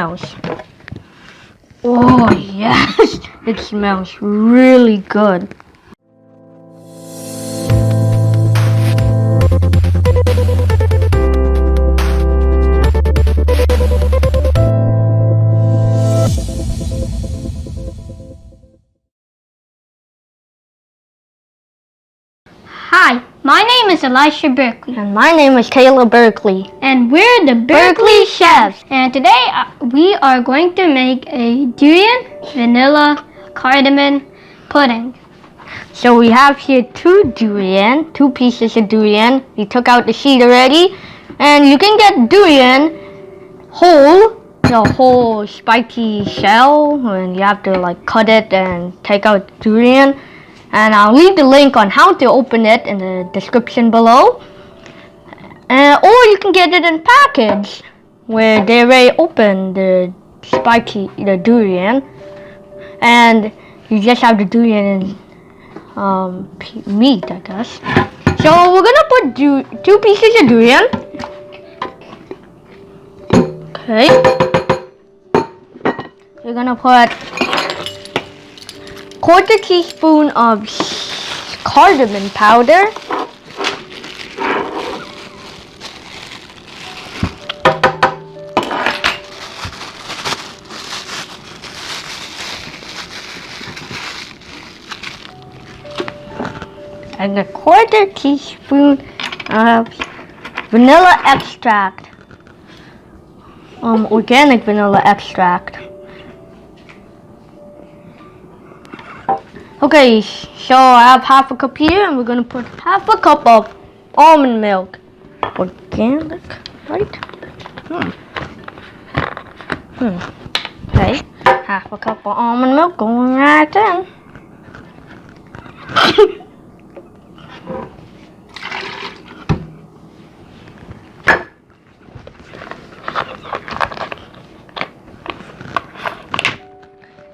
smells. Oh yes, it smells really good. Hi, my name is Elisha Berkeley. And my name is Kayla Berkeley. And we're the Berkeley Chefs. And today we are going to make a durian, vanilla, cardamom pudding. So we have here two pieces of durian. We took out the seed already. And you can get durian whole, the whole spiky shell. And you have to cut it and take out the durian. And I'll leave the link on how to open it in the description below. Or you can get it in package where they already open the durian, and you just have the durian and meat, I guess. So we're gonna put two pieces of durian. Okay. We're gonna put 1/4 teaspoon of cardamom powder. And 1/4 teaspoon of vanilla extract. Organic vanilla extract. Okay, so I have half a cup here, and we're gonna put half a cup of almond milk. Organic, right? Okay, half a cup of almond milk going right in.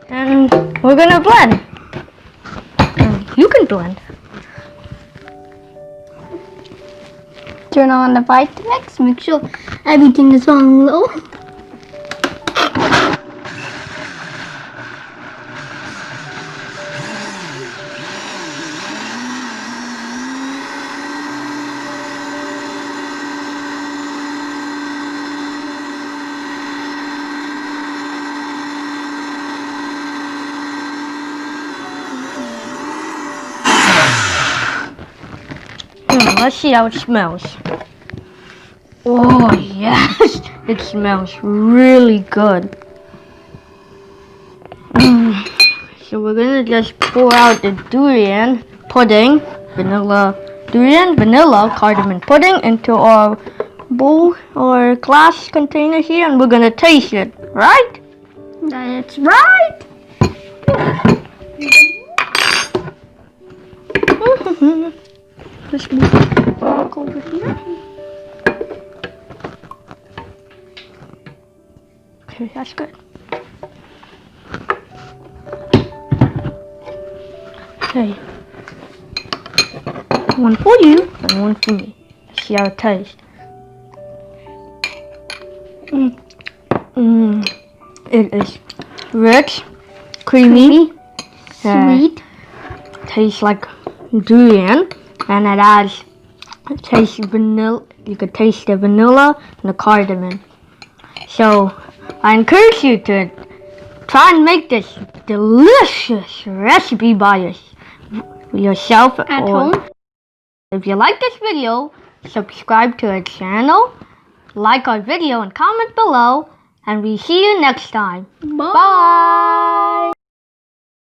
And we're gonna blend. You can blend. Turn on the Vitamix. Make sure everything is on low. Let's see how it smells. Oh yes, it smells really good. So we're gonna just pour out the durian pudding, vanilla cardamom pudding into our bowl or glass container here, and we're gonna taste it, right? That's right. Let's move it back over here. Okay, that's good. Okay. One for you and one for me. Let's see how it tastes. It is rich, creamy, Sweet. tastes like durian. And it tastes vanilla. You could taste the vanilla and the cardamom. So I encourage you to try and make this delicious recipe by yourself At home. If you like this video, subscribe to our channel, like our video and comment below, and we see you next time. Bye. Bye.